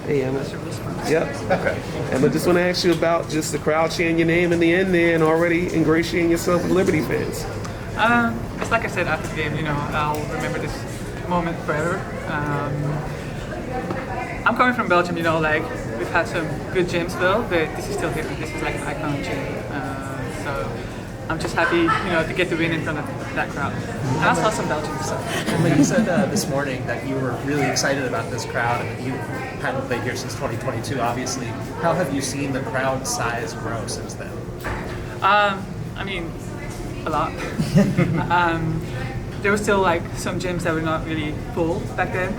Hey, Emma. Yep. Okay. Emma, just want to ask you about just the crowd cheering your name in the end there and already ingratiating yourself with Liberty fans. It's like I said after the game, I'll remember this moment forever. I'm coming from Belgium, we've had some good gyms built, but this is still here. This is like an iconic gym. So I'm just happy, to get the win in front of that crowd. And I saw some Belgian stuff. And like you said this morning that you were really excited about this crowd and you hadn't played here since 2022, obviously. How have you seen the crowd size grow since then? A lot. There were still some gyms that were not really full back then,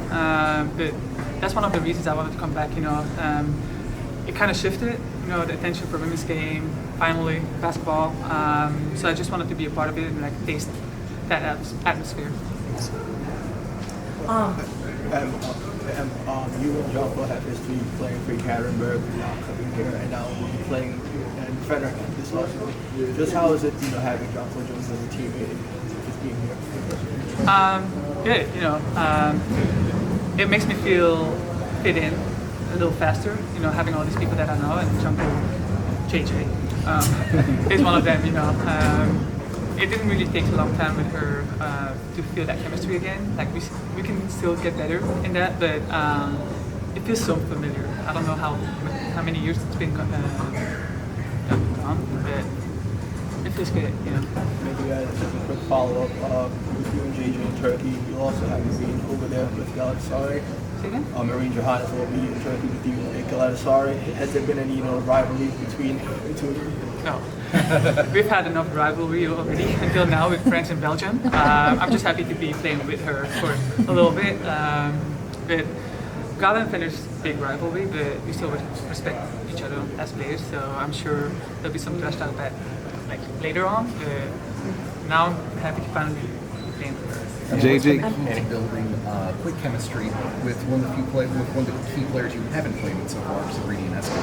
but that's one of the reasons I wanted to come back. It kind of shifted, the attention for women's game, finally basketball. So I just wanted to be a part of it and taste that atmosphere. You and John Paul have history playing for Katerinburg, now coming here, and now we'll be playing in Frederick this season. Just how is it, having John Paul Jones as a teammate, just being here? Good. It makes me feel fit in a little faster. Having all these people that I know, and John Paul, JJ, is one of them. It didn't really take a long time with her to feel that chemistry again. We can still get better in that, but it feels so familiar. I don't know how many years it's been gone, but it feels good. Maybe guys, just a quick follow-up with you and JJ in Turkey. You also have been over there with Galatasaray. Say again? Marine Johannes will be in Turkey with you in Galatasaray. Has there been any rivalry between the two of you? No. We've had enough rivalry already until now with France and Belgium. I'm just happy to be playing with her for a little bit. But Gala and Finnish big rivalry, but we still respect each other as players. So I'm sure there'll be some trash talk that later on. But now I'm happy to finally be playing with her. JJ. And building quick chemistry with one of the key players you haven't played with so far, Sabrina and Esther.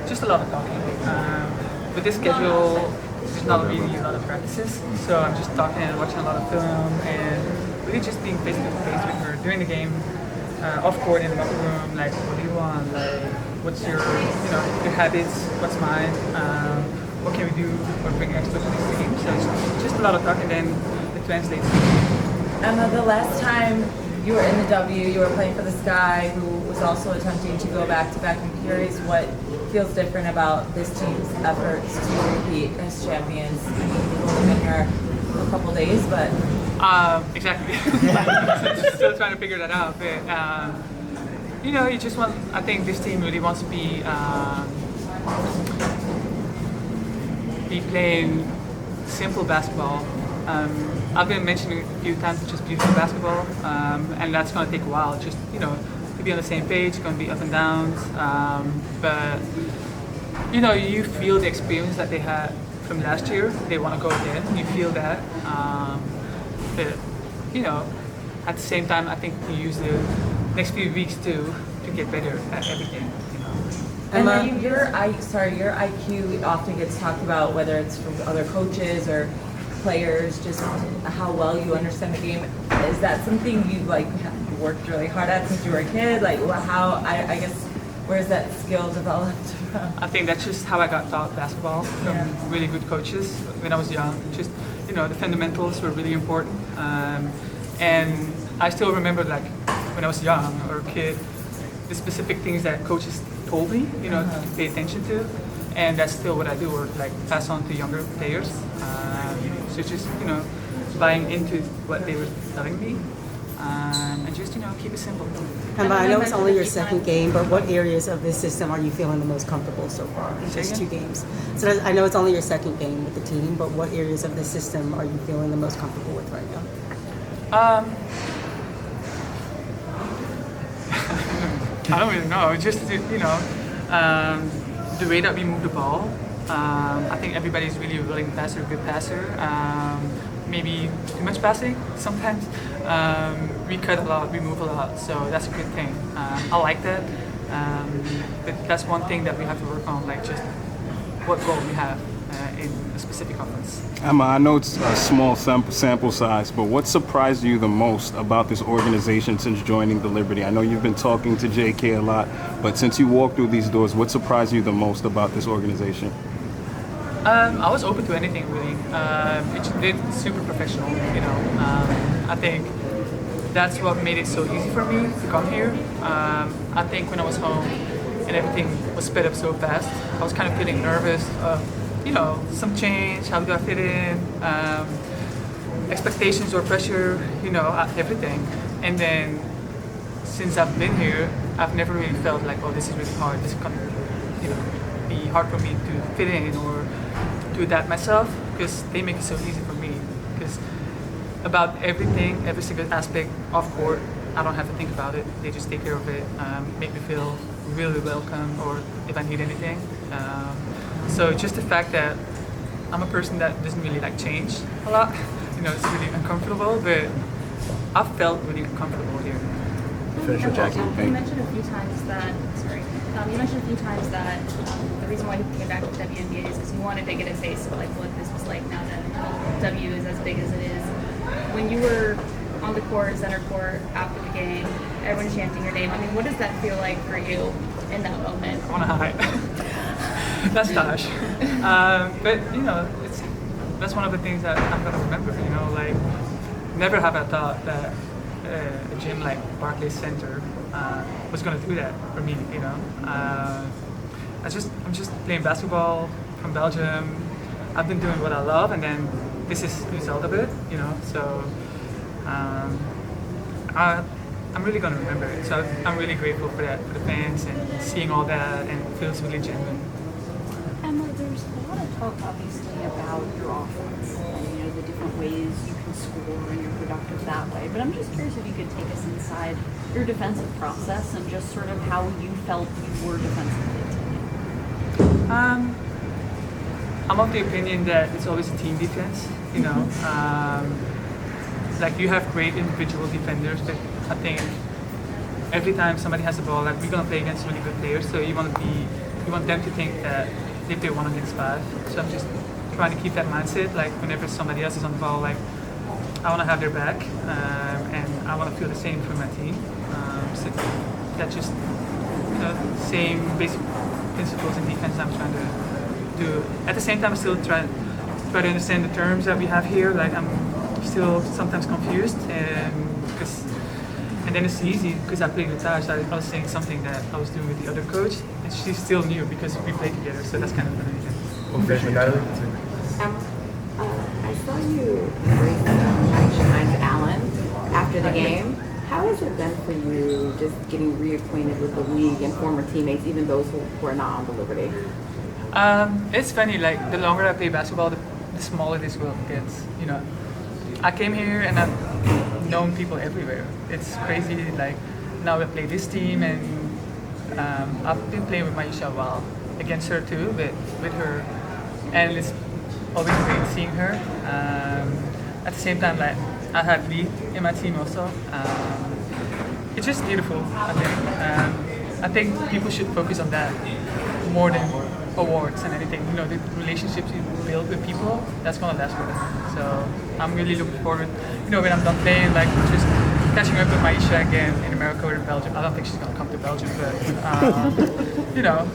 Just a lot of talking. With this schedule, there's not really a lot of practices, so I'm just talking and watching a lot of film and really just being face to face with her during the game, off court in the locker room. What do you want? What's your habits? What's mine? What can we do or bring extra to this game? So it's just a lot of talking, then it translates. Emma, the last time you were in the W, you were playing for this guy who was also attempting to go back-to-back. I'm curious what feels different about this team's efforts to repeat as champions. You've only been here a couple days, but... Exactly. Still trying to figure that out. But, you just want... I think this team really wants to be playing simple basketball. I've been mentioning a few times just beautiful basketball, and that's going to take a while. Just to be on the same page. It's going to be up and downs, but you feel the experience that they had from last year. They want to go again. You feel that, but at the same time, I think we use the next few weeks to get better at everything. And then your IQ often gets talked about, whether it's from other coaches or players, just how well you understand the game. Is that something you worked really hard at since you were a kid? How I guess where's that skill developed from? I think that's just how I got taught basketball from really good coaches when I was young. Just the fundamentals were really important, and I still remember when I was young or a kid, the specific things that coaches told me, to pay attention to, and that's still what I do, or pass on to younger players. So just buying into what they were telling me, and just keep it simple. Emma, I know it's only your second game, but what areas of this system are you feeling the most comfortable so far? Just 2 games. So I know it's only your second game with the team, but what areas of the system are you feeling the most comfortable with right now? I don't really know. Just the way that we move the ball. I think everybody's really a willing passer, a good passer. Maybe too much passing sometimes. We cut a lot, we move a lot, so that's a good thing. I like that. But that's one thing that we have to work on, just what goal we have. in a specific offense. Emma, I know it's a small sample size, but what surprised you the most about this organization since joining the Liberty? I know you've been talking to JK a lot, but since you walked through these doors, what surprised you the most about this organization? I was open to anything really. It's super professional, you know. I think that's what made it so easy for me to come here. I think when I was home and everything was sped up so fast, I was kind of feeling nervous. You know, some change, how do I fit in, expectations or pressure, you know, everything. And then since I've been here, I've never really felt like, oh, this is really hard. This is gonna, you know, be hard for me to fit in or do that myself, because they make it so easy for me. Because about everything, every single aspect of court, I don't have to think about it. They just take care of it, make me feel really welcome, or if I need anything. So just the fact that I'm a person that doesn't really like change a lot, you know, it's really uncomfortable, but I felt really comfortable here. Finish with Jackie. You mentioned a few times that, the reason why you came back to WNBA is because you wanted to get a taste of like what this was like now that W is as big as it is. When you were on the court, center court, after the game, everyone chanting your name, I mean, what does that feel like for you in that moment? I want to hide. That's Tosh. But you know, that's one of the things that I'm gonna remember. You know, like never have I thought that a gym like Barclays Center was gonna do that for me. You know, I'm just playing basketball from Belgium. I've been doing what I love, and then this is the result of it. You know, so I'm really gonna remember it. So I'm really grateful for that, for the fans and seeing all that, and it feels really genuine. Emma, there's a lot of talk, obviously, about your offense and, you know, the different ways you can score and you're productive that way. But I'm just curious if you could take us inside your defensive process and just sort of how you felt you were defensively tonight. I'm of the opinion that it's always a team defense. You know, like you have great individual defenders, but I think every time somebody has the ball, like we're gonna play against really good players, so you want them to think that if they're 1 against 5. So I'm just trying to keep that mindset. Like whenever somebody else is on the ball, like I want to have their back, and I want to feel the same for my team. So that's just same basic principles in defense I'm trying to do. At the same time, I still try to understand the terms that we have here. Like I'm still sometimes confused, and then it's easy because I played with Taj. I was saying something that I was doing with the other coach, and she's still new because we played together. So that's kind of amazing. I saw you break behind Allen after the game. How has it been for you just getting reacquainted with the league and former teammates, even those who are not on the Liberty? It's funny, like the longer I play basketball, the smaller this world gets. You know, I came here and I've known people everywhere. It's crazy. Like now we play this team, and I've been playing with Maisha a while, against her too, but with her, and it's always great seeing her. At the same time, like I had Lee in my team also. It's just beautiful. I think people should focus on that more than awards and anything. You know, the relationships you build with people, that's gonna last forever. So I'm really looking forward. You know, when I'm done playing, like just catching up with Maisha again in America or in Belgium. I don't think she's gonna come to Belgium, but you know,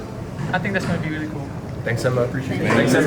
I think that's gonna be really cool. Thanks, Emma. Appreciate it. Thanks, Emma.